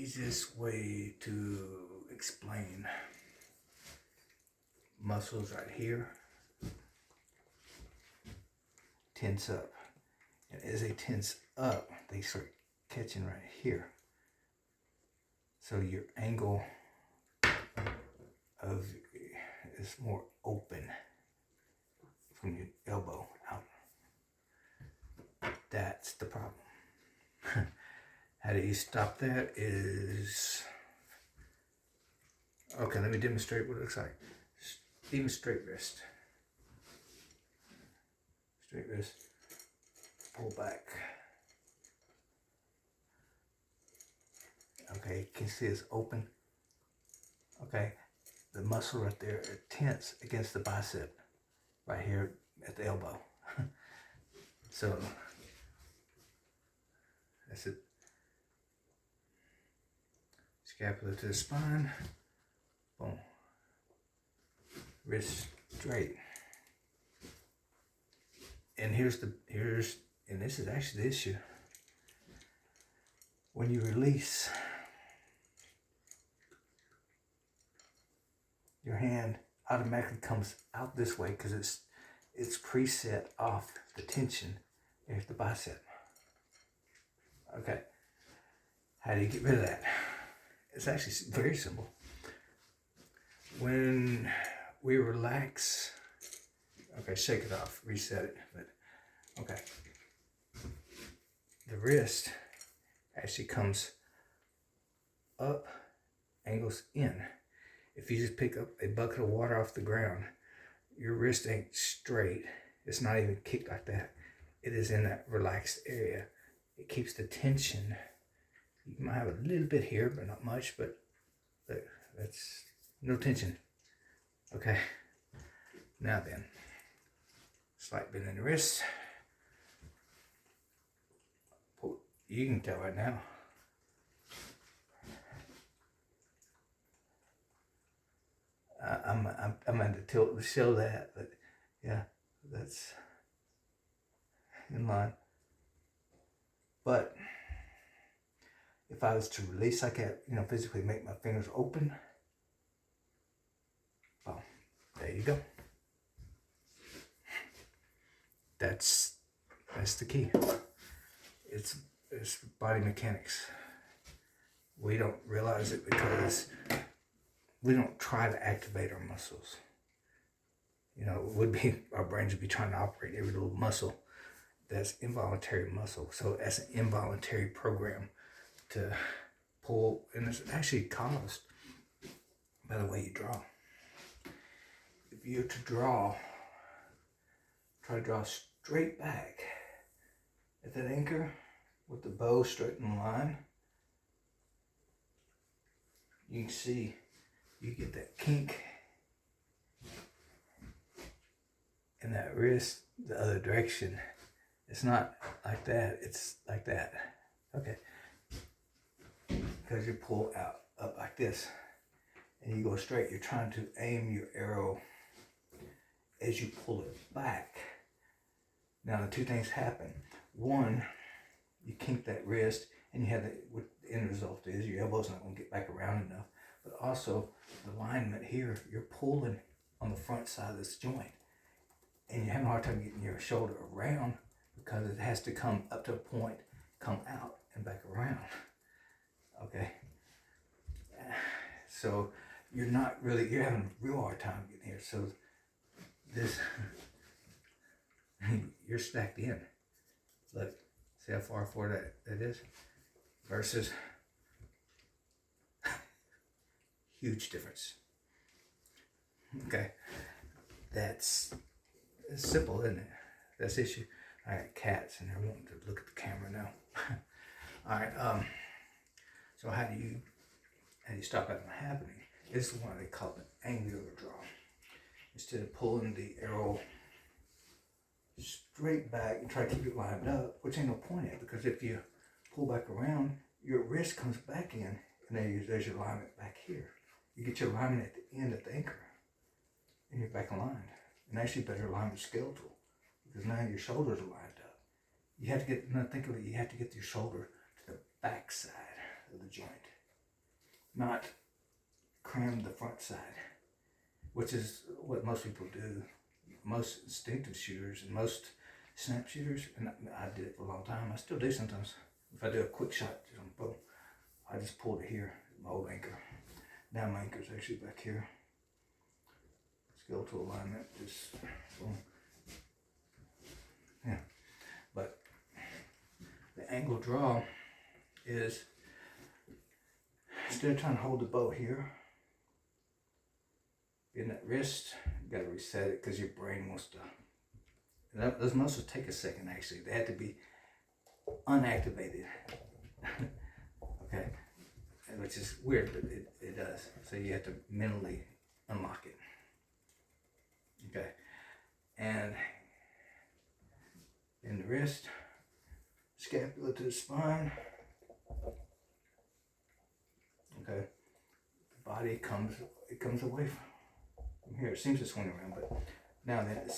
easiest way to explain muscles right here tense up. And as they tense up, they start catching right here. So your angle of is more open from your elbow out. That's the problem. How do you stop that is, okay, let me demonstrate what it looks like. Even straight wrist. Straight wrist, pull back. Okay, you can see it's open. Okay, the muscle right there is tense against the bicep, right here at the elbow. So, that's it. Scapula to the spine, boom. Wrist straight. And and this is actually the issue. When you release, your hand automatically comes out this way because it's preset off the tension at the bicep. Okay, how do you get rid of that? It's actually very simple. When we relax, okay, shake it off, reset it, but okay. The wrist actually comes up, angles in. If you just pick up a bucket of water off the ground, your wrist ain't straight. It's not even kicked like that. It is in that relaxed area. It keeps the tension. You might have a little bit here, but not much, but that's no tension. Okay, now then, slight bend in the wrist. You can tell right now. I'm at the tilt to show that, but yeah, that's in line. But if I was to release like that, physically make my fingers open, well, there you go. That's the key. It's body mechanics. We don't realize it because we don't try to activate our muscles. Our brains would be trying to operate every little muscle. That's involuntary muscle. So that's an involuntary program to pull, and it's actually caused by the way you draw. If you're to draw, try to draw straight back at that anchor with the bow straight in line, you can see you get that kink in that wrist the other direction. It's not like that, it's like that. Okay. Because you pull up like this and you go straight, you're trying to aim your arrow as you pull it back. Now the two things happen. One, you kink that wrist and you have what the end result is, your elbow's not going to get back around enough. But also the alignment here, you're pulling on the front side of this joint and you're having a hard time getting your shoulder around because it has to come up to a point, come out and back around. Okay, so you're having a real hard time getting here. So this, you're stacked in. Look, see how far forward that is? Versus, huge difference. Okay, that's simple, isn't it? That's the issue. I got cats and they're wanting to look at the camera now. All right, so how do you stop that from happening? This is why they call it an angular draw. Instead of pulling the arrow straight back and try to keep it lined up, which ain't no point in it, because if you pull back around, your wrist comes back in, and then there's your alignment back here. You get your alignment at the end at the anchor, and you're back aligned. And actually better alignment skeletal, because now your shoulders are lined up. You have to get, now think of it, you have to get your shoulder to the back side of the joint. not cram the front side, which is what most people do. Most instinctive shooters and most snap shooters, and I did it for a long time. I still do sometimes. If I do a quick shot on the bow, I just pulled it here, my old anchor. Now my anchor's actually back here. Skeletal alignment, just boom. Yeah, but the angle draw is, instead of trying to hold the bow here, in that wrist, you gotta reset it because your brain wants to. Those muscles take a second actually. They have to be unactivated. Okay, which is weird, but it does. So you have to mentally unlock it. Okay, and in the wrist, scapula to the spine. Okay, the body comes away from here. It seems to swing around, but now then,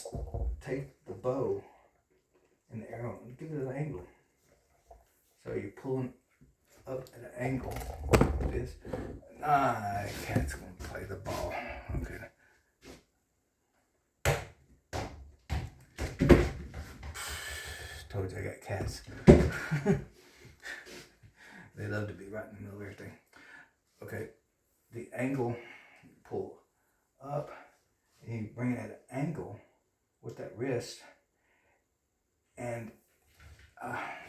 take the bow and the arrow and give it an angle. So you're pulling up at an angle like this. Cat's gonna play the ball. Okay. Told you I got cats. They love to be right in the middle of everything. Okay, the angle, pull up, and you bring it at an angle with that wrist, and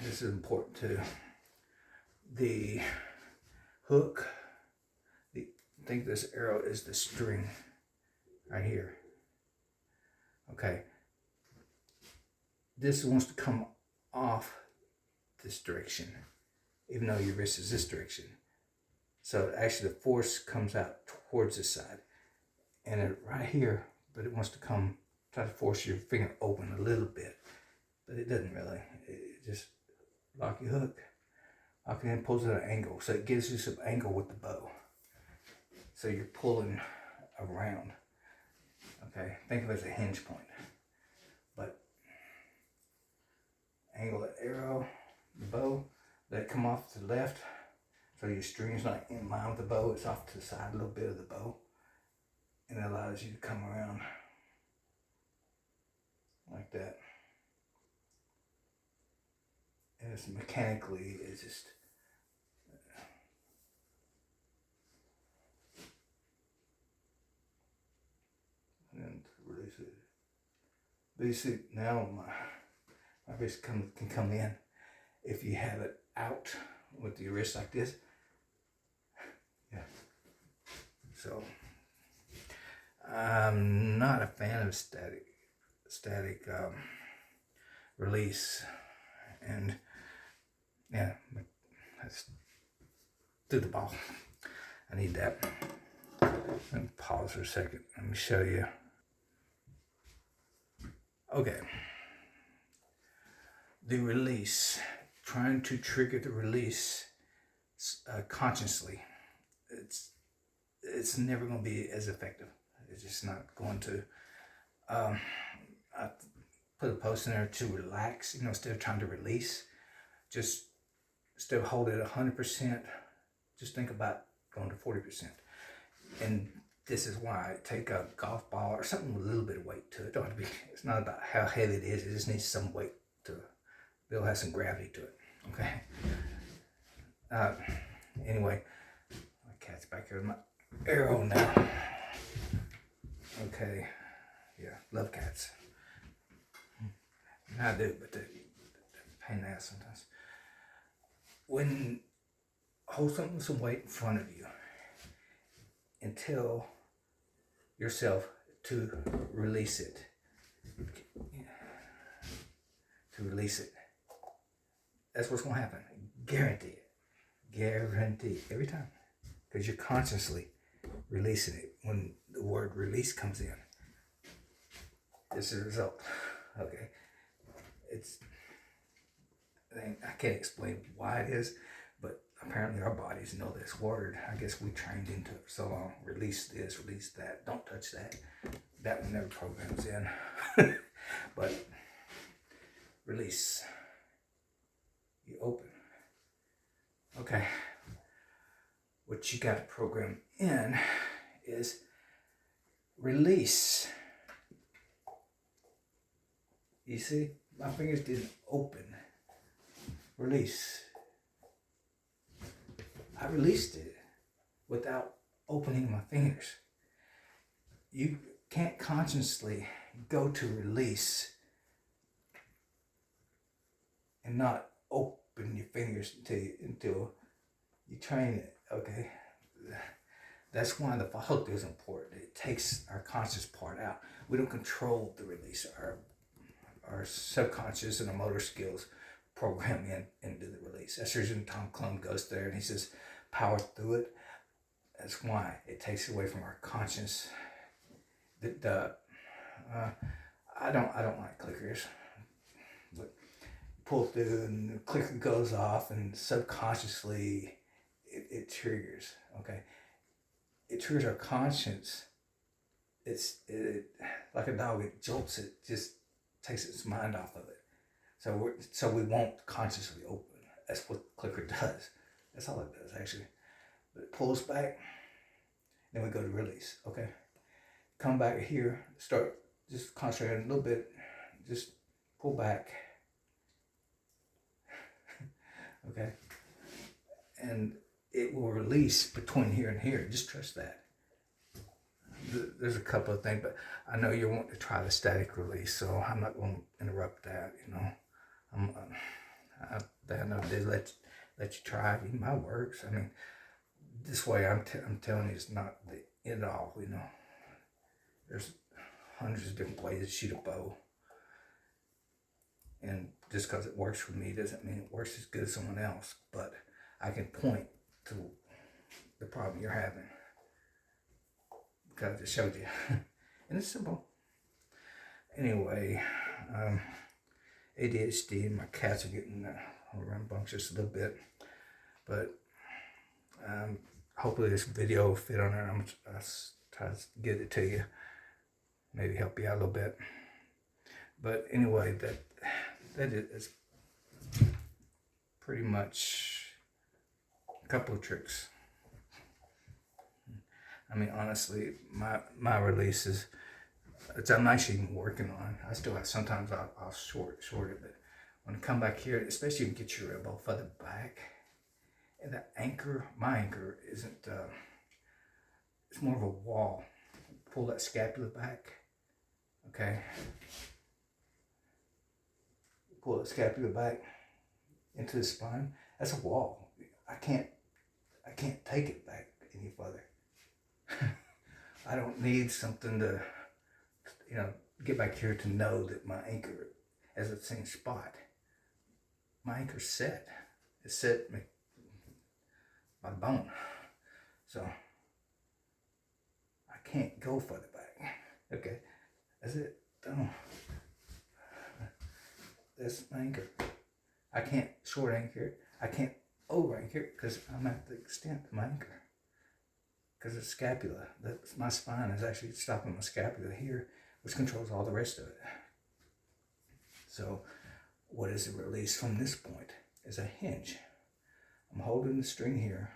this is important too. The hook, think this arrow is the string right here. Okay, this wants to come off this direction, even though your wrist is this direction. So actually the force comes out towards this side, and it right here, but it wants to come, try to force your finger open a little bit, but it doesn't really. It just lock your hook, lock it in, pulls it at an angle, so it gives you some angle with the bow. So you're pulling around. Okay, think of it as a hinge point. But angle the arrow, the bow, let it come off to the left, so your string's not in line with the bow, it's off to the side a little bit of the bow, and it allows you to come around like that. And it's mechanically, it's just, and then release it. But you see, now my wrist can come in. If you have it out with your wrist like this, yeah. So I'm not a fan of static release, and yeah, let's do the ball. I need that. Let me pause for a second. Let me show you. Okay. The release, trying to trigger the release consciously, it's never going to be as effective. It's just not going to. I put a post in there to relax, instead of trying to release, just instead of holding it 100%, just think about going to 40%. And this is why I take a golf ball or something with a little bit of weight to it. Don't have to be, it's not about how heavy it is, it just needs some weight to it. It'll have some gravity to it, okay? Anyway, my cat's back here with my arrow now. Okay, yeah, love cats. I do, but they're pain in the ass sometimes. When hold something with some weight in front of you and tell yourself to release it. To release it. That's what's going to happen. Guarantee it. Guarantee. Every time. Because you're consciously releasing it when the word release comes in. This is the result. Okay. I can't explain why it is, but apparently our bodies know this word. I guess we trained into it for so long. Release this, release that. Don't touch that. That one never programs in. But release. You open. Okay. what you got to program in is release. You see, my fingers didn't open. Release. I released it without opening my fingers. You can't consciously go to release and not open your fingers until you train it, okay? That's why the follow through is important. It takes our conscious part out. We don't control the release. Our subconscious and our motor skills program into the release. That's the reason Tom Clum goes there and he says, power through it. That's why it takes away from our conscious. I don't like clickers, but pull through and the clicker goes off and subconsciously it triggers. Okay, it triggers our conscience. It's like a dog. It jolts it, just takes its mind off of it. So we won't consciously open. That's what the clicker does. That's all it does actually. But it pulls back. Then we go to release. Okay, come back here. Start just concentrating a little bit. Just pull back. Okay, and it will release between here and here. Just trust that. There's a couple of things, but I know you want to try the static release, so I'm not going to interrupt that. You know, I know they let you try it. It might works. I mean, this way I'm telling you, it's not the end all. You know, there's hundreds of different ways to shoot a bow, and just because it works for me doesn't mean it works as good as someone else. But I can point to the problem you're having because I just showed you, and it's simple. Anyway, ADHD and my cats are getting rambunctious a little bit, but hopefully this video will fit on there. I'm gonna try to get it to you, maybe help you out a little bit. But anyway, that is pretty much a couple of tricks. I mean, honestly, my releases, which I'm actually even working on. I still have, sometimes I'll short it, but when I come back here, especially when you get your elbow further back, and the anchor, my anchor isn't, it's more of a wall. Pull that scapula back, okay? Pull the scapula back into the spine. That's a wall. I can't take it back any further. I don't need something to, you know, get back here to know that my anchor is at the same spot. My anchor's set. It's set by the bone. So I can't go further back. Okay, that's it. Done. That's my anchor. I can't short anchor it. I can't over anchor it because I'm at the extent of my anchor. Because the scapula, my spine is actually stopping my scapula here, which controls all the rest of it. So what is the release from this point? Is a hinge. I'm holding the string here,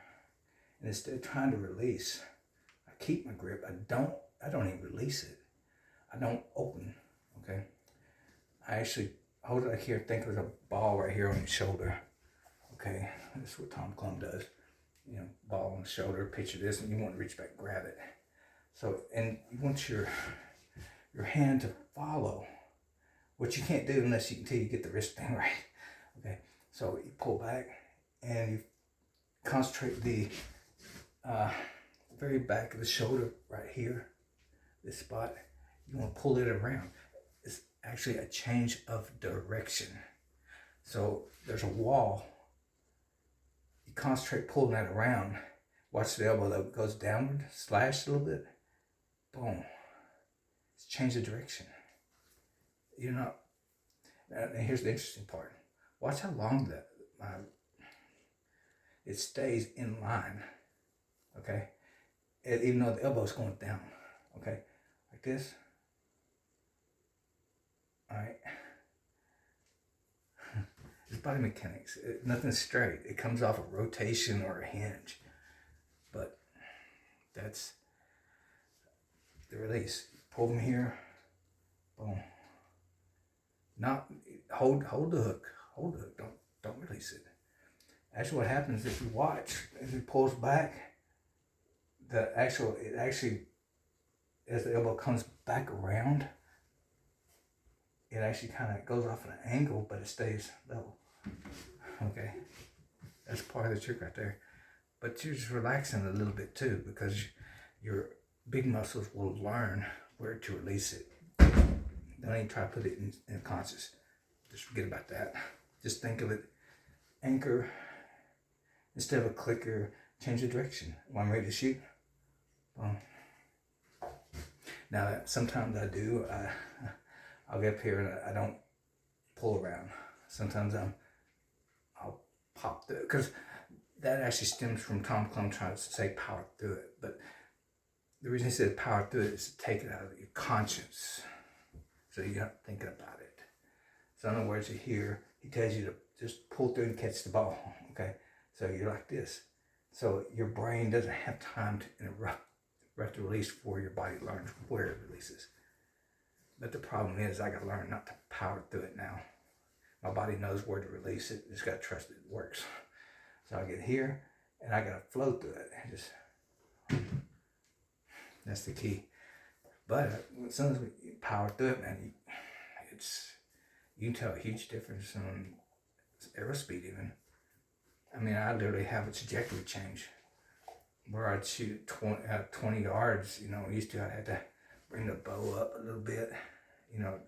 and instead of trying to release, I keep my grip. I don't even release it. I don't open, okay? I actually hold it like here, think there's a ball right here on your shoulder. Okay, that's what Tom Clum does. You know, ball on the shoulder, picture this, and you want to reach back, grab it. So, and you want your hand to follow, which you can't do until you get the wrist thing right. Okay, so you pull back and you concentrate the very back of the shoulder right here, this spot. You want to pull it around. It's actually a change of direction. So there's a wall. You concentrate pulling that around. Watch the elbow that goes downward, slash a little bit. Boom. It's change the direction. You're not. And here's the interesting part. Watch how long it stays in line. Okay, even though the elbow's going down. Okay, like this. All right. It's body mechanics. Nothing's straight. It comes off a rotation or a hinge. That's the release. Pull them here, boom. Not hold the hook. Hold the hook. Don't release it. Actually, what happens if you watch as it pulls back, it actually as the elbow comes back around, it actually kind of goes off at an angle, but it stays level. Okay, that's part of the trick right there. But you're just relaxing a little bit too, because your big muscles will learn where to release it. Don't even try to put it in conscious. Just forget about that. Just think of it, anchor, instead of a clicker, change the direction. When I'm ready to shoot, boom. Now, sometimes I do, I'll get up here and I don't pull around. Sometimes I'll pop through, because that actually stems from Tom Clum trying to say power through it. But the reason he said power through it is to take it out of your conscience, so you're not thinking about it. So in other words, here, he tells you to just pull through and catch the ball, okay? So you're like this. So your brain doesn't have time to interrupt the release before your body learns where it releases. But the problem is I got to learn not to power through it now. My body knows where to release it. Just got to trust it works. So I get here and I got to flow through it. That's the key. But as soon as we power through it, man, you can tell a huge difference on arrow speed even. I mean, I literally have a trajectory change where I'd shoot 20 yards. You know, used to I had to bring the bow up a little bit, you know,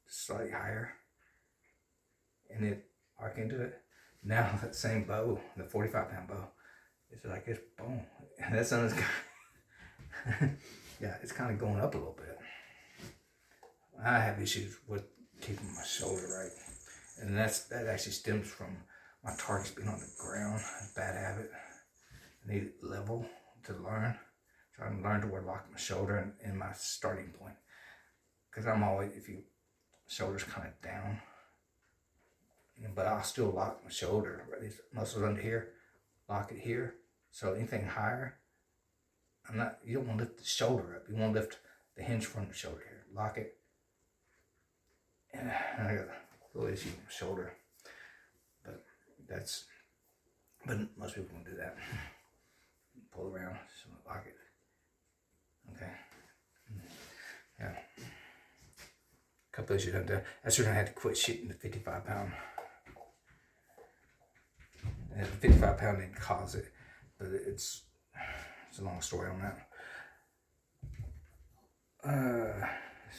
slightly higher, and it arc into it. Now that same bow, the 45-pound bow, it's like it's boom, and that sun is yeah, it's kind of going up a little bit. I have issues with keeping my shoulder right, and that actually stems from my targets being on the ground. A bad habit. I need it level to learn. Trying to learn to where to lock my shoulder and my starting point. Because I'm always, if you shoulders kind of down, but I'll still lock my shoulder. These muscles under here, lock it here. So anything higher, you don't want to lift the shoulder up. You want to lift the hinge from the shoulder here. Lock it. And I got a little issue with my shoulder. But most people won't do that. Pull around, so lock it. Okay. Yeah. A couple issues I've done. That's when I had to quit shooting the 55-pound. And the 55-pound didn't cause it, but it's a long story on that.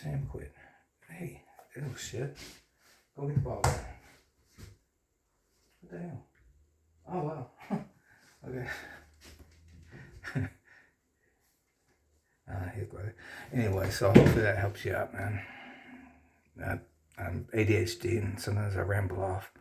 Sam quit. Hey, oh shit. Go get the ball. What the hell? Oh wow. Okay. Anyway, so hopefully that helps you out, man. I'm ADHD and sometimes I ramble off.